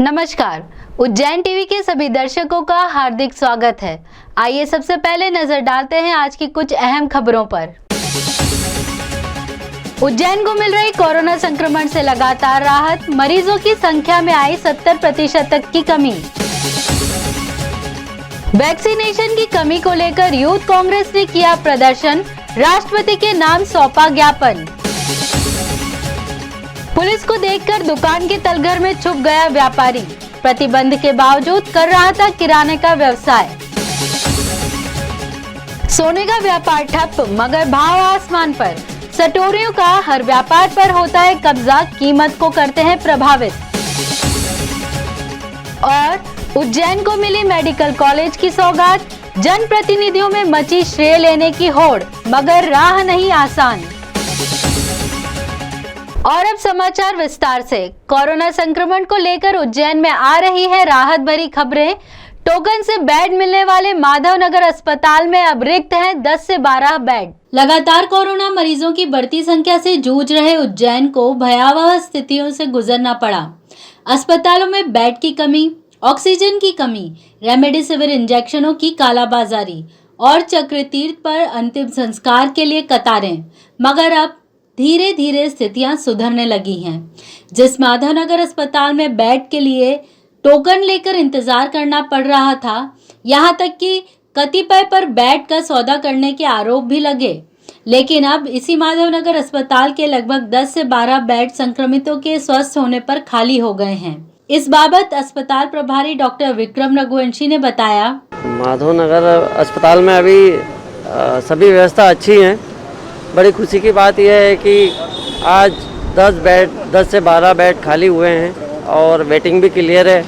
नमस्कार, उज्जैन टीवी के सभी दर्शकों का हार्दिक स्वागत है। आइए सबसे पहले नजर डालते हैं आज की कुछ अहम खबरों पर। उज्जैन को मिल रही कोरोना संक्रमण से लगातार राहत, मरीजों की संख्या में आई 70% तक की कमी। वैक्सीनेशन की कमी को लेकर यूथ कांग्रेस ने किया प्रदर्शन, राष्ट्रपति के नाम सौंपा ज्ञापन। पुलिस को देखकर दुकान के तलघर में छुप गया व्यापारी, प्रतिबंध के बावजूद कर रहा था किराने का व्यवसाय। सोने का व्यापार ठप, मगर भाव आसमान पर। सटोरियों का हर व्यापार पर होता है कब्जा, कीमत को करते हैं प्रभावित। और उज्जैन को मिली मेडिकल कॉलेज की सौगात, जनप्रतिनिधियों में मची श्रेय लेने की होड़, मगर राह नहीं आसान। और अब समाचार विस्तार से। कोरोना संक्रमण को लेकर उज्जैन में आ रही है राहत भरी खबरें। टोकन से बेड मिलने वाले माधवनगर अस्पताल में अब रिक्त हैं 10 से 12 बेड। लगातार कोरोना मरीजों की बढ़ती संख्या से जूझ रहे उज्जैन को भयावह स्थितियों से गुजरना पड़ा। अस्पतालों में बेड की कमी, ऑक्सीजन की कमी, रेमडेसिविर इंजेक्शनों की कालाबाजारी और चक्रतीर्थ पर अंतिम संस्कार के लिए कतारें। मगर अब धीरे धीरे स्थितियां सुधरने लगी हैं। जिस माधवनगर अस्पताल में बेड के लिए टोकन लेकर इंतजार करना पड़ रहा था, यहां तक कि कतिपय पर बेड का सौदा करने के आरोप भी लगे। लेकिन अब इसी माधवनगर अस्पताल के लगभग 10 से 12 बेड संक्रमितों के स्वस्थ होने पर खाली हो गए हैं। इस बाबत अस्पताल प्रभारी डॉक्टर विक्रम रघुवंशी ने बताया, माधवनगर अस्पताल में अभी सभी व्यवस्था अच्छी है। बड़ी खुशी की बात यह है कि आज 10 से 12 बेड खाली हुए हैं और वेटिंग भी क्लियर है।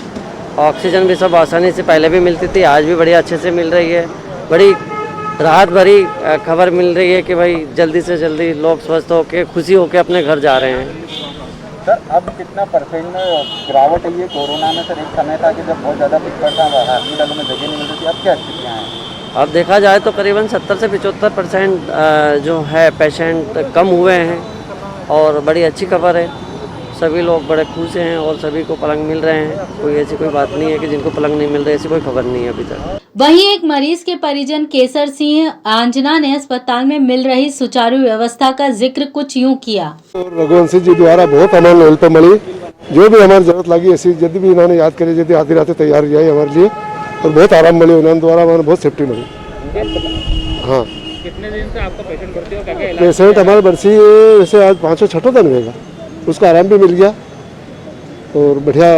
ऑक्सीजन भी सब आसानी से पहले भी मिलती थी, आज भी बड़ी अच्छे से मिल रही है। बड़ी राहत भरी खबर मिल रही है कि भाई जल्दी से जल्दी लोग स्वस्थ होकर खुशी होकर अपने घर जा रहे हैं। सर, अब कितना परसेंट गिरावट है ये कोरोना में? सर, एक समय था कि जब बहुत ज़्यादा दिक्कत था, हॉस्पिटलों में जगह नहीं मिलती थी, अब क्या स्थितियाँ हैं? अब देखा जाए तो करीबन 70 से 75% जो है पेशेंट कम हुए हैं और बड़ी अच्छी खबर है। सभी लोग बड़े खुश हैं और सभी को पलंग मिल रहे हैं। कोई ऐसी कोई बात नहीं है कि जिनको पलंग नहीं मिल रही, ऐसी कोई खबर नहीं है अभी तक। वहीं एक मरीज के परिजन केसर सिंह आंजना ने अस्पताल में मिल रही सुचारू व्यवस्था का जिक्र कुछ यूं किया। रघुवंशी जी द्वारा बहुत अमल हेल्प मिली, जो भी हमारी जरूरत लगी ऐसी जब भी इन्होंने याद करी, जब आधी रात तैयार किया हमारे लिए और बहुत आराम मिली उन्होंने द्वारा, हमारे बहुत सेफ्टी मिली। हाँ, कितने दिन से आपका पेशेंट भर्ती हो? क्या पेशेंट हमारे बरसी वैसे आज 5-6 दिन हुएगा, उसका आराम भी मिल गया और बढ़िया।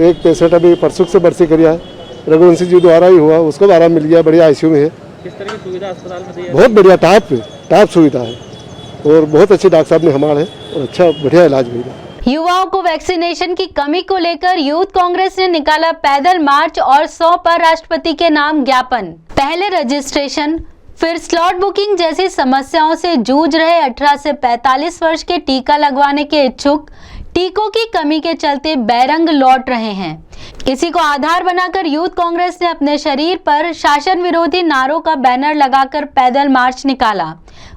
एक पेशेंट अभी परसों से भर्ती करिया है, रघुवंशी जी द्वारा ही हुआ, उसको भी आराम मिल गया, बढ़िया आईसीयू में है। किस तरह की सुविधा अस्पताल में दी है? बहुत बढ़िया, टॉप सुविधा है और बहुत अच्छे डॉक्टर साहब ने हमारे और अच्छा बढ़िया इलाज मिल गया। युवाओं को वैक्सीनेशन की कमी को लेकर यूथ कांग्रेस ने निकाला पैदल मार्च और सौंपा राष्ट्रपति के नाम ज्ञापन। पहले रजिस्ट्रेशन, फिर स्लॉट बुकिंग जैसी समस्याओं से जूझ रहे 18 से 45 वर्ष के टीका लगवाने के इच्छुक टीकों की कमी के चलते बैरंग लौट रहे हैं। इसी को आधार बनाकर यूथ कांग्रेस ने अपने शरीर पर शासन विरोधी नारों का बैनर लगाकर पैदल मार्च निकाला।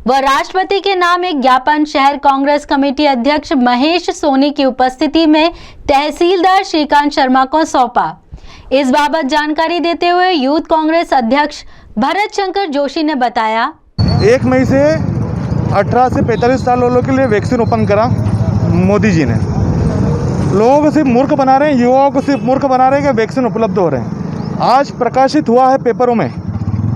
वह राष्ट्रपति के नाम एक ज्ञापन शहर कांग्रेस कमेटी अध्यक्ष महेश सोनी की उपस्थिति में तहसीलदार श्रीकांत शर्मा को सौंपा। इस बाबत जानकारी देते हुए यूथ कांग्रेस अध्यक्ष भरत शंकर जोशी ने बताया, 1 मई से 18 से 45 साल वालों के लिए वैक्सीन ओपन करा मोदी जी ने। लोगों को सिर्फ मूर्ख बना रहे हैं, युवाओं को सिर्फ मूर्ख बना रहे हैं कि वैक्सीन उपलब्ध हो रहे हैं। आज प्रकाशित हुआ है पेपरों में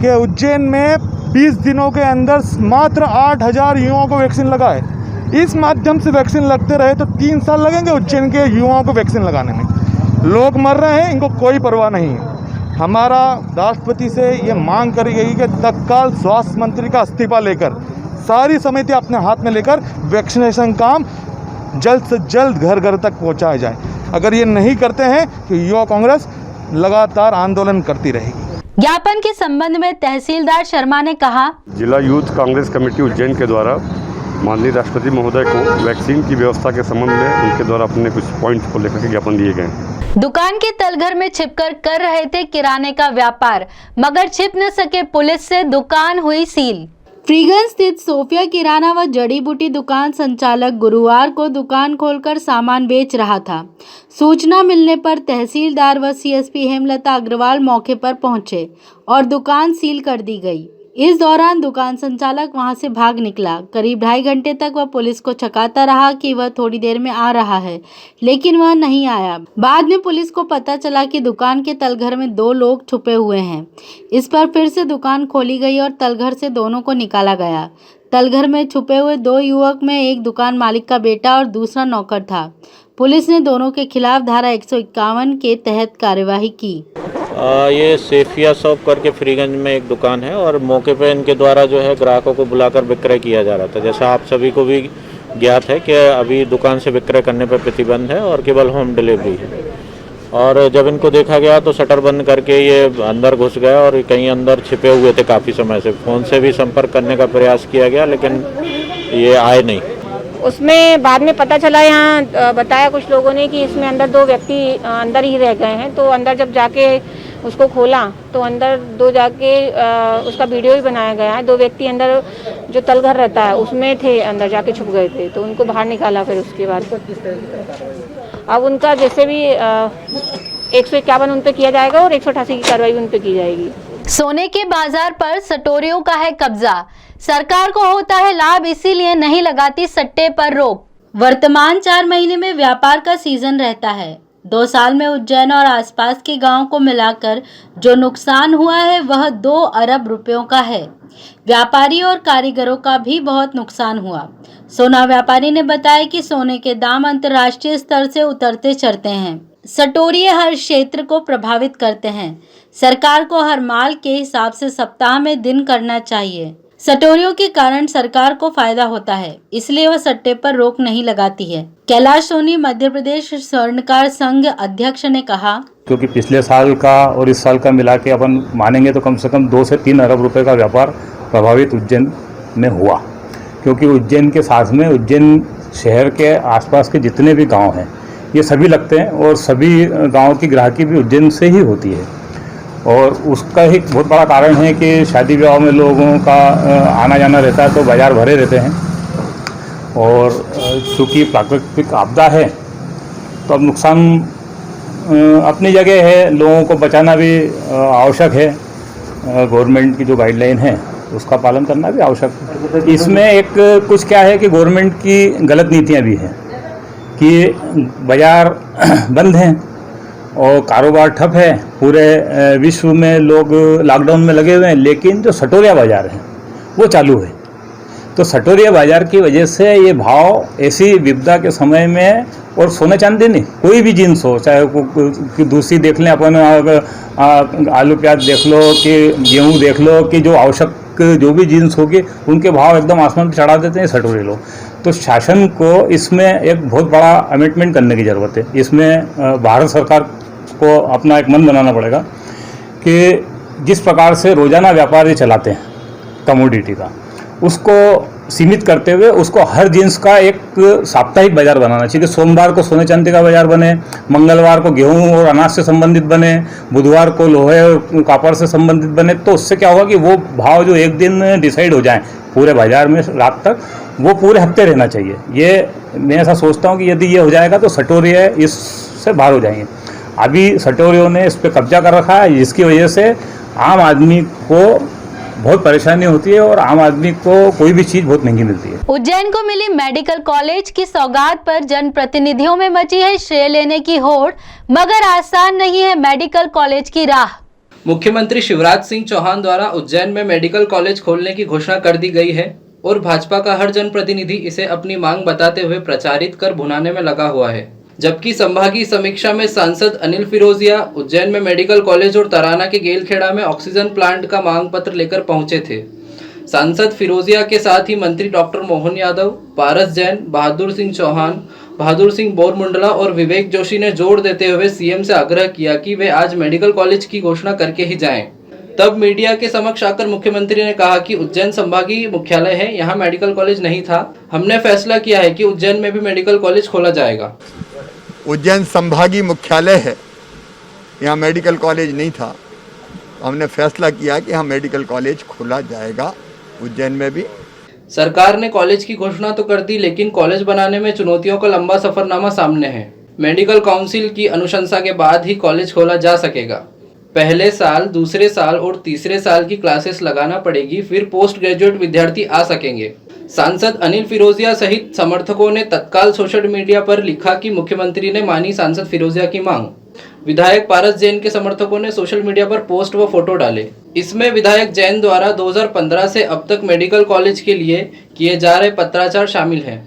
कि उज्जैन में 20 दिनों के अंदर मात्र 8000 युवाओं को वैक्सीन लगा है। इस माध्यम से वैक्सीन लगते रहे तो 3 साल लगेंगे उज्जैन के युवाओं को वैक्सीन लगाने में। लोग मर रहे हैं, इनको कोई परवाह नहीं है। हमारा राष्ट्रपति से ये मांग करी गई कि तत्काल स्वास्थ्य मंत्री का इस्तीफा लेकर सारी समिति अपने हाथ में लेकर वैक्सीनेशन काम जल्द से जल्द घर घर तक पहुंचाया जाए। अगर ये नहीं करते हैं तो युवा कांग्रेस लगातार आंदोलन करती रहेगी। ज्ञापन के संबंध में तहसीलदार शर्मा ने कहा, जिला यूथ कांग्रेस कमेटी उज्जैन के द्वारा माननीय राष्ट्रपति महोदय को वैक्सीन की व्यवस्था के संबंध में उनके द्वारा अपने कुछ पॉइंट्स को लेकर के ज्ञापन दिए गए। दुकान के तलघर में छिपकर कर रहे थे किराने का व्यापार, मगर छिप न सके पुलिस से दुकान हुई सील। फ्रीगंज स्थित सोफिया किराना व जड़ी बूटी दुकान संचालक गुरुवार को दुकान खोलकर सामान बेच रहा था। सूचना मिलने पर तहसीलदार व सीएसपी हेमलता अग्रवाल मौके पर पहुंचे और दुकान सील कर दी गई। इस दौरान दुकान संचालक वहां से भाग निकला। करीब 2.5 घंटे तक वह पुलिस को छकाता रहा कि वह थोड़ी देर में आ रहा है, लेकिन वह नहीं आया। बाद में पुलिस को पता चला कि दुकान के तलघर में 2 लोग छुपे हुए हैं। इस पर फिर से दुकान खोली गई और तलघर से दोनों को निकाला गया। तलघर में छुपे हुए 2 युवक में एक दुकान मालिक का बेटा और दूसरा नौकर था। पुलिस ने दोनों के खिलाफ धारा 151 के तहत कार्यवाही की। ये सेफिया शॉप करके फ्रीगंज में एक दुकान है और मौके पे इनके द्वारा जो है ग्राहकों को बुलाकर विक्रय किया जा रहा था। जैसा आप सभी को भी ज्ञात है कि अभी दुकान से विक्रय करने पर प्रतिबंध है और केवल होम डिलीवरी है। और जब इनको देखा गया तो शटर बंद करके ये अंदर घुस गए और कहीं अंदर छिपे हुए थे काफ़ी समय से। फ़ोन से भी संपर्क करने का प्रयास किया गया लेकिन ये आए नहीं। उसमें बाद में पता चला, यहाँ बताया कुछ लोगों ने कि इसमें अंदर 2 व्यक्ति अंदर ही रह गए हैं। तो अंदर जब जाके उसको खोला तो अंदर 2 जाके उसका वीडियो भी बनाया गया है। 2 व्यक्ति अंदर जो तलघर रहता है उसमें थे, अंदर जाके छुप गए थे। तो उनको बाहर निकाला। फिर उसके बाद अब उनका जैसे भी 151 उन पे किया जाएगा और 188 की कार्रवाई उन पे की जाएगी। सोने के बाजार पर सटोरियों का है कब्जा। सरकार को होता है लाभ, इसीलिए नहीं लगाती सट्टे पर रोक। वर्तमान 4 महीने में व्यापार का सीजन रहता है। 2 साल में उज्जैन और आसपास के गांवों को मिलाकर जो नुकसान हुआ है वह 2 अरब रुपयों का है। व्यापारी और कारीगरों का भी बहुत नुकसान हुआ। सोना व्यापारी ने बताया कि सोने के दाम अंतर्राष्ट्रीय स्तर से उतरते चढ़ते हैं। सटोरिये हर क्षेत्र को प्रभावित करते हैं। सरकार को हर माल के हिसाब से सप्ताह में दिन करना चाहिए। सटोरियों के कारण सरकार को फायदा होता है, इसलिए वह सट्टे पर रोक नहीं लगाती है। कैलाश सोनी मध्य प्रदेश स्वर्णकार संघ अध्यक्ष ने कहा, क्योंकि पिछले साल का और इस साल का मिला के अपन मानेंगे तो कम से कम 2 से 3 अरब रुपए का व्यापार प्रभावित उज्जैन में हुआ। क्योंकि उज्जैन के साथ में उज्जैन शहर के आसपास के जितने भी गांव हैं ये सभी लगते हैं और सभी गांव की ग्राहकी भी उज्जैन से ही होती है। और उसका एक बहुत बड़ा कारण है कि शादी विवाह में लोगों का आना जाना रहता है तो बाज़ार भरे रहते हैं। और चूँकि प्राकृतिक आपदा है तो अब नुकसान अपनी जगह है, लोगों को बचाना भी आवश्यक है। गवर्नमेंट की जो गाइडलाइन है उसका पालन करना भी आवश्यक है। इसमें एक कुछ क्या है कि गवर्नमेंट की गलत नीतियाँ भी हैं कि बाज़ार बंद हैं और कारोबार ठप है। पूरे विश्व में लोग लॉकडाउन में लगे हुए हैं, लेकिन जो सटोरिया बाज़ार है वो चालू है। तो सटोरिया बाज़ार की वजह से ये भाव ऐसी विपदा के समय में, और सोने चांदी नहीं, कोई भी जिन्स हो, चाहे कि दूसरी देख लें अपन, आलू प्याज देख लो कि गेहूँ देख लो, कि जो आवश्यक जो भी जिन्स होगी उनके भाव एकदम आसमान पर चढ़ा देते हैं सटोरिये लोग। तो शासन को इसमें एक बहुत बड़ा अमेंडमेंट करने की ज़रूरत है। इसमें भारत सरकार को अपना एक मन बनाना पड़ेगा कि जिस प्रकार से रोज़ाना व्यापार ये चलाते हैं कमोडिटी का, उसको सीमित करते हुए उसको हर जिन्स का एक साप्ताहिक बाजार बनाना चाहिए। कि सोमवार को सोने चांदी का बाजार बने, मंगलवार को गेहूं और अनाज से संबंधित बने, बुधवार को लोहे और कॉपर से संबंधित बने। तो उससे क्या होगा कि वो भाव जो एक दिन डिसाइड हो जाए पूरे बाजार में रात तक, वो पूरे हफ्ते रहना चाहिए। ये मैं ऐसा सोचता हूँ कि यदि ये हो जाएगा तो सटोरिये इससे बाहर हो जाएंगे। अभी सटोरियों ने इस पर कब्जा कर रखा है, जिसकी वजह से आम आदमी को बहुत परेशानी होती है और आम आदमी को कोई भी चीज बहुत महंगी मिलती है। उज्जैन को मिली मेडिकल कॉलेज की सौगात पर जनप्रतिनिधियों में मची है श्रेय लेने की होड़, मगर आसान नहीं है मेडिकल कॉलेज की राह। मुख्यमंत्री शिवराज सिंह चौहान द्वारा उज्जैन में मेडिकल कॉलेज खोलने की घोषणा कर दी गई है और भाजपा का हर जनप्रतिनिधि इसे अपनी मांग बताते हुए प्रचारित कर भुनाने में लगा हुआ है। जबकि संभागीय समीक्षा में सांसद अनिल फिरोजिया उज्जैन में मेडिकल कॉलेज और तराना के गेलखेड़ा में ऑक्सीजन प्लांट का मांग पत्र लेकर पहुंचे थे। सांसद फिरोजिया के साथ ही मंत्री डॉक्टर मोहन यादव, पारस जैन, बहादुर सिंह चौहान, बहादुर सिंह बोरमुंडला और विवेक जोशी ने जोर देते हुए सीएम से आग्रह किया कि वे आज मेडिकल कॉलेज की घोषणा करके ही जाएं। तब मीडिया के समक्ष आकर मुख्यमंत्री ने कहा कि उज्जैन संभागीय मुख्यालय है, यहाँ मेडिकल कॉलेज नहीं था। हमने फैसला किया है कि उज्जैन में भी मेडिकल कॉलेज खोला जाएगा। उज्जैन संभागीय मुख्यालय है, यहाँ मेडिकल कॉलेज नहीं था। हमने फैसला किया कि यहाँ मेडिकल कॉलेज खोला जाएगा उज्जैन में भी। सरकार ने कॉलेज की घोषणा तो कर दी, लेकिन कॉलेज बनाने में चुनौतियों का लंबा सफरनामा सामने है। मेडिकल काउंसिल की अनुशंसा के बाद ही कॉलेज खोला जा सकेगा। पहले साल, दूसरे साल और तीसरे साल की क्लासेस लगाना पड़ेगी, फिर पोस्ट ग्रेजुएट विद्यार्थी आ सकेंगे। सांसद अनिल फिरोजिया सहित समर्थकों ने तत्काल सोशल मीडिया पर लिखा कि मुख्यमंत्री ने मानी सांसद फिरोजिया की मांग। विधायक पारस जैन के समर्थकों ने सोशल मीडिया पर पोस्ट व फोटो डाले। इसमें विधायक जैन द्वारा 2015 से अब तक मेडिकल कॉलेज के लिए किए जा रहे पत्राचार शामिल हैं।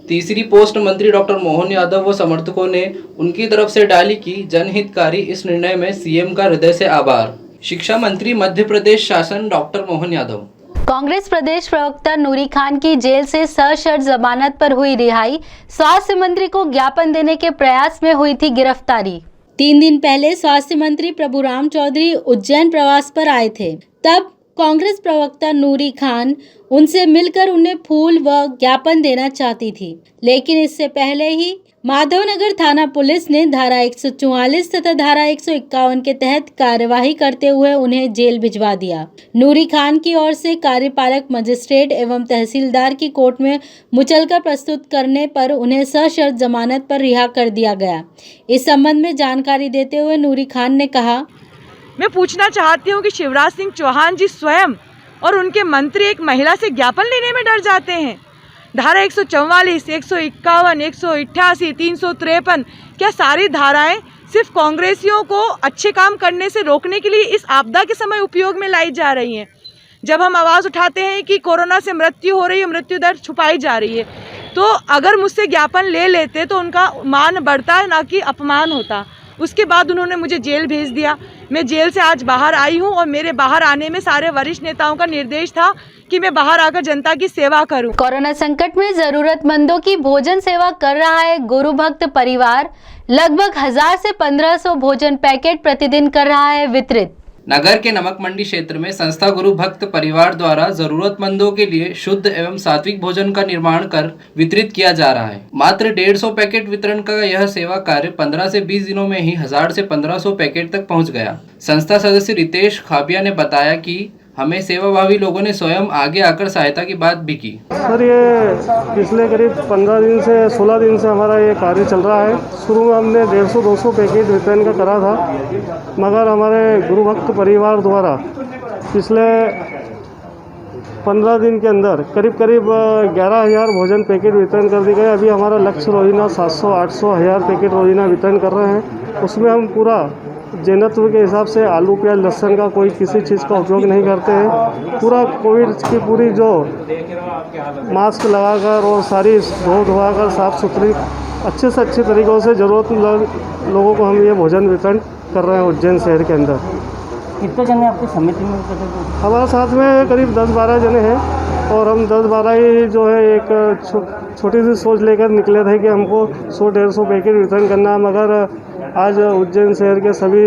तीसरी पोस्ट मंत्री डॉक्टर मोहन यादव व समर्थकों ने उनकी तरफ से डाली कि जनहितकारी इस निर्णय में सीएम का हृदय से आभार। शिक्षा मंत्री मध्य प्रदेश शासन डॉक्टर मोहन यादव। कांग्रेस प्रदेश प्रवक्ता नूरी खान की जेल से सशर्त जमानत पर हुई रिहाई। स्वास्थ्य मंत्री को ज्ञापन देने के प्रयास में हुई थी गिरफ्तारी। 3 दिन पहले स्वास्थ्य मंत्री प्रभुराम चौधरी उज्जैन प्रवास पर आए थे। तब कांग्रेस प्रवक्ता नूरी खान उनसे मिलकर उन्हें फूल व ज्ञापन देना चाहती थी, लेकिन इससे पहले ही माधवनगर थाना पुलिस ने धारा 144 तथा धारा 151 के तहत कार्यवाही करते हुए उन्हें जेल भिजवा दिया। नूरी खान की ओर से कार्यपालक मजिस्ट्रेट एवं तहसीलदार की कोर्ट में मुचलका प्रस्तुत करने पर उन्हें सशर्त जमानत पर रिहा कर दिया गया। इस संबंध में जानकारी देते हुए नूरी खान ने कहा, मैं पूछना चाहती हूँ कि शिवराज सिंह चौहान जी स्वयं और उनके मंत्री एक महिला से ज्ञापन लेने में डर जाते हैं। धारा 144, 151, 188, 353, क्या सारी धाराएं सिर्फ कांग्रेसियों को अच्छे काम करने से रोकने के लिए इस आपदा के समय उपयोग में लाई जा रही हैं? जब हम आवाज़ उठाते हैं कि कोरोना से मृत्यु हो रही है, मृत्यु दर छुपाई जा रही है, तो अगर मुझसे ज्ञापन ले लेते तो उनका मान बढ़ता है, ना कि अपमान होता। उसके बाद उन्होंने मुझे जेल भेज दिया। मैं जेल से आज बाहर आई हूं और मेरे बाहर आने में सारे वरिष्ठ नेताओं का निर्देश था कि मैं बाहर आकर जनता की सेवा करूं। कोरोना संकट में जरूरतमंदों की भोजन सेवा कर रहा है गुरु भक्त परिवार। लगभग 1000 से 1500 भोजन पैकेट प्रतिदिन कर रहा है वितरित। नगर के नमक मंडी क्षेत्र में संस्था गुरु भक्त परिवार द्वारा जरूरतमंदों के लिए शुद्ध एवं सात्विक भोजन का निर्माण कर वितरित किया जा रहा है। मात्र 150 पैकेट वितरण का यह सेवा कार्य 15 से 20 दिनों में ही 1000 से 1500 पैकेट तक पहुंच गया। संस्था सदस्य रितेश खाबिया ने बताया कि हमें सेवाभावी लोगों ने स्वयं आगे आकर सहायता की बात भी की। सर, ये पिछले करीब 15 दिन से 16 दिन से हमारा ये कार्य चल रहा है। शुरू में हमने 150-200 पैकेट वितरण का करा था, मगर हमारे गुरु भक्त परिवार द्वारा पिछले 15 दिन के अंदर करीब 11,000 भोजन पैकेट वितरण कर दिए गए। अभी हमारा लक्ष्य रोजीना 700, 800, 1000 पैकेट रोजीना वितरण कर रहे हैं। उसमें हम पूरा जैनत्व के हिसाब से आलू प्याज लहसुन का कोई किसी चीज़ का उपयोग नहीं करते हैं। पूरा कोविड की पूरी जो मास्क लगाकर और सारी धोकर साफ़ सुथरी अच्छे से अच्छे तरीक़ों से ज़रूरतमंद लोगों को हम ये भोजन वितरण कर रहे हैं उज्जैन शहर के अंदर। कितने जने आपकी समिति में? हमारे साथ में करीब 10-12 जने हैं और हम 10-12 ही जो है एक छोटी सी सोच लेकर निकले थे कि हमको 100-150 पैकेट वितरण करना है, मगर आज उज्जैन शहर के सभी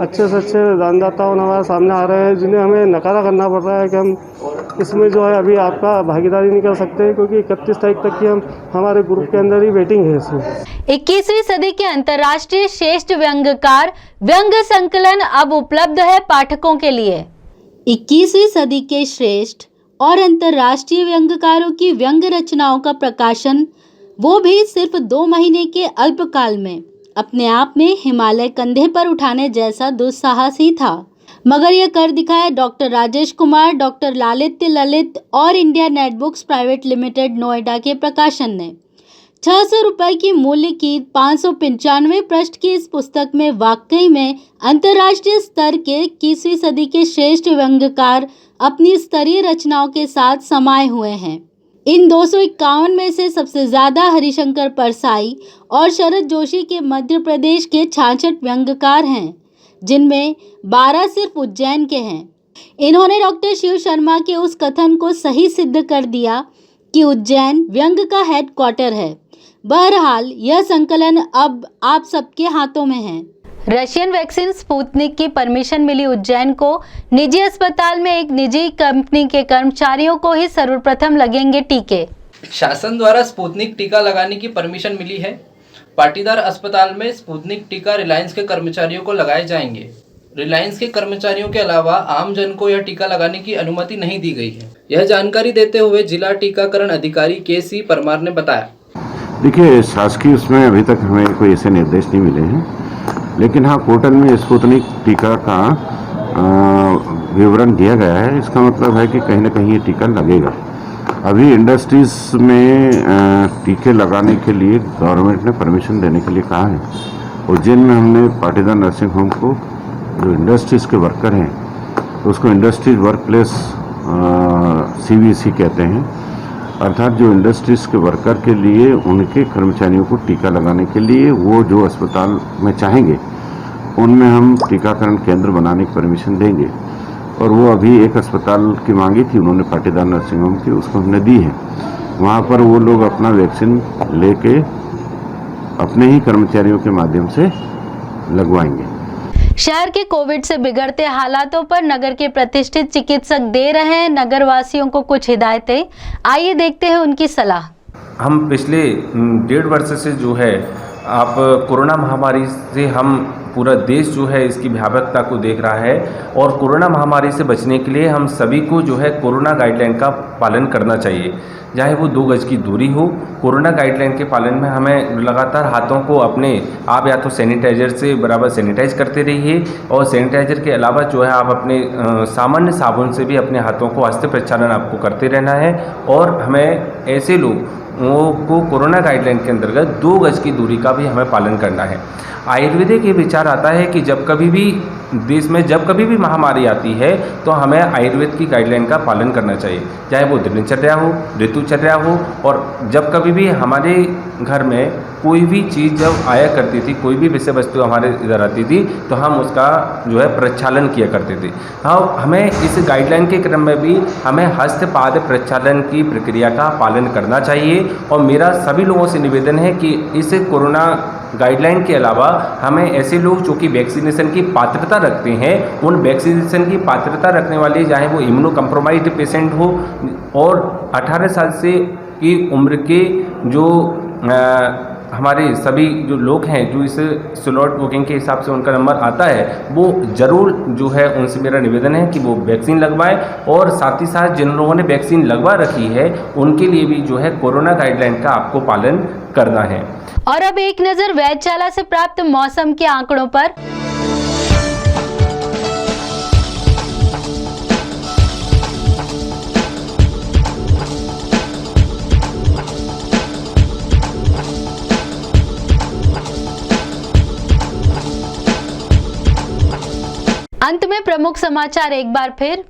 अच्छे से अच्छे दानदाता हमारे सामने आ रहे हैं, जिन्हें हमें नकारा करना पड़ रहा है कि हम इसमें जो है अभी आपका भागीदारी नहीं कर सकते हैं, क्योंकि 31 तारीख तक की हम हमारे ग्रुप के अंदर ही वेटिंग है इसमें। 21वीं सदी के अंतर्राष्ट्रीय श्रेष्ठ व्यंग्यकार व्यंग्य संकलन अब उपलब्ध है पाठकों के लिए। 21वीं सदी के श्रेष्ठ और अंतर्राष्ट्रीय व्यंग्यकारों की व्यंग्य रचनाओं का प्रकाशन, वो भी सिर्फ 2 महीने के अल्पकाल में, अपने आप में हिमालय कंधे पर उठाने जैसा दुस्साहस ही था, मगर यह कर दिखाया डॉक्टर राजेश कुमार, डॉक्टर लालित्य ललित और India net books private limited Noida के प्रकाशन ने। 600 रुपये की मूल्य की 595 पृष्ठ की इस पुस्तक में वाकई में अंतर्राष्ट्रीय स्तर के 21वीं सदी के श्रेष्ठ व्यंग्यकार अपनी स्तरीय रचनाओं के साथ समाये हुए हैं। इन 251 में से सबसे ज़्यादा हरिशंकर परसाई और शरद जोशी के मध्य प्रदेश के 66 व्यंग्यकार हैं, जिनमें 12 सिर्फ उज्जैन के हैं। इन्होंने डॉक्टर शिव शर्मा के उस कथन को सही सिद्ध कर दिया कि उज्जैन व्यंग्य का हेडक्वार्टर है। बहरहाल यह संकलन अब आप सबके हाथों में है। रशियन वैक्सीन स्पुतनिक की परमिशन मिली उज्जैन को। निजी अस्पताल में एक निजी कंपनी के कर्मचारियों को ही सर्वप्रथम लगेंगे टीके। शासन द्वारा स्पुतनिक टीका लगाने की परमिशन मिली है। पाटीदार अस्पताल में स्पुतनिक टीका रिलायंस के कर्मचारियों को लगाए जाएंगे। रिलायंस के कर्मचारियों के अलावा आम जन को यह टीका लगाने की अनुमति नहीं दी गई है। यह जानकारी देते हुए जिला टीकाकरण अधिकारी KC परमार ने बताया। देखिए, शासकीय उसमें अभी तक हमें कोई ऐसे निर्देश नहीं मिले हैं, लेकिन हाँ पोर्टल में स्पुतनिक टीका का विवरण दिया गया है। इसका मतलब है कि कहीं ना कहीं ये टीका लगेगा। अभी इंडस्ट्रीज में टीके लगाने के लिए गवर्नमेंट ने परमिशन देने के लिए कहा है। उज्जैन में हमने पाटीदार नर्सिंग होम को जो इंडस्ट्रीज के वर्कर हैं तो उसको इंडस्ट्रीज वर्क प्लेस CVC कहते हैं, अर्थात जो इंडस्ट्रीज के वर्कर के लिए उनके कर्मचारियों को टीका लगाने के लिए वो जो अस्पताल में चाहेंगे उनमें हम टीकाकरण केंद्र बनाने की परमिशन देंगे। और वो अभी एक अस्पताल की मांगी थी उन्होंने, पाटीदार नर्सिंग होम की, उसको हमने दी है। वहाँ पर वो लोग अपना वैक्सीन लेके अपने ही कर्मचारियों के माध्यम से लगवाएंगे। शहर के कोविड से बिगड़ते हालातों पर नगर के प्रतिष्ठित चिकित्सक दे रहे हैं नगर वासियों को कुछ हिदायतें। आइए देखते हैं उनकी सलाह। हम पिछले 1.5 वर्ष से जो है आप कोरोना महामारी से हम पूरा देश जो है इसकी भयावहता को देख रहा है, और कोरोना महामारी से बचने के लिए हम सभी को जो है कोरोना गाइडलाइन का पालन करना चाहिए, चाहे वो 2 गज की दूरी हो। कोरोना गाइडलाइन के पालन में हमें लगातार हाथों को अपने आप या तो सैनिटाइजर से बराबर सैनिटाइज करते रहिए, और सैनिटाइजर के अलावा जो है आप अपने सामान्य साबुन से भी अपने हाथों को हस्त प्रक्षालन आपको करते रहना है। और हमें ऐसे लोगों को कोरोना गाइडलाइन के अंतर्गत 2 गज की दूरी का भी हमें पालन करना है। आयुर्वेदिक ये विचार आता है कि जब कभी भी देश में जब कभी भी महामारी आती है तो हमें आयुर्वेद की गाइडलाइन का पालन करना चाहिए, चाहे वो दिनचर्या हो, ऋतुचर्या हो। और जब कभी भी हमारे घर में कोई भी चीज़ जब आया करती थी, कोई भी विषय वस्तु हमारे इधर आती थी, तो हम उसका जो है प्रक्षालन किया करते थे। हाँ, हमें इस गाइडलाइन के क्रम में भी हमें हस्तपाद प्रक्षालन की प्रक्रिया का पालन करना चाहिए। और मेरा सभी लोगों से निवेदन है कि इस कोरोना गाइडलाइन के अलावा हमें ऐसे लोग जो कि वैक्सीनेशन की पात्रता रखते हैं, उन वैक्सीनेशन की पात्रता रखने वाले, चाहे वो इम्यूनो कम्प्रोमाइज्ड पेशेंट हो और 18 साल से की उम्र के जो हमारे सभी जो लोग हैं जो इस स्लॉट बुकिंग के हिसाब से उनका नंबर आता है, वो ज़रूर जो है उनसे मेरा निवेदन है कि वो वैक्सीन लगवाएं। और साथ ही साथ जिन लोगों ने वैक्सीन लगवा रखी है उनके लिए भी जो है कोरोना गाइडलाइन का आपको पालन करना है। और अब एक नजर वेधशाला से प्राप्त मौसम के आंकड़ों पर। अंत में प्रमुख समाचार एक बार फिर।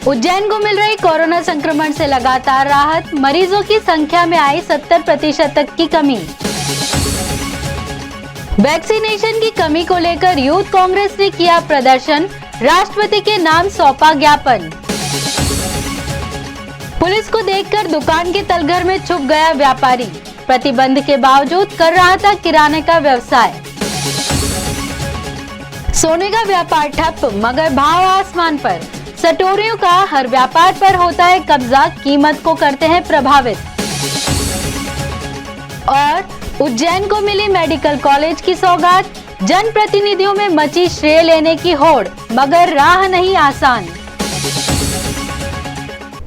उज्जैन को मिल रही कोरोना संक्रमण से लगातार राहत, मरीजों की संख्या में आई 70% तक की कमी। वैक्सीनेशन की कमी को लेकर यूथ कांग्रेस ने किया प्रदर्शन, राष्ट्रपति के नाम सौंपा ज्ञापन। पुलिस को देखकर दुकान के तलघर में छुप गया व्यापारी, प्रतिबंध के बावजूद कर रहा था किराने का व्यवसाय। सोने का व्यापार ठप, मगर भाव आसमान पर। सटोरियों का हर व्यापार पर होता है कब्जा, कीमत को करते हैं प्रभावित। और उज्जैन को मिली मेडिकल कॉलेज की सौगात, जनप्रतिनिधियों में मची श्रेय लेने की होड़, मगर राह नहीं आसान।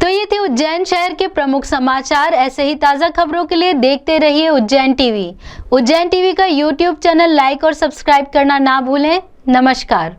तो ये थे उज्जैन शहर के प्रमुख समाचार। ऐसे ही ताज़ा खबरों के लिए देखते रहिए उज्जैन टीवी। उज्जैन टीवी का YouTube चैनल लाइक और सब्सक्राइब करना ना भूलें। नमस्कार।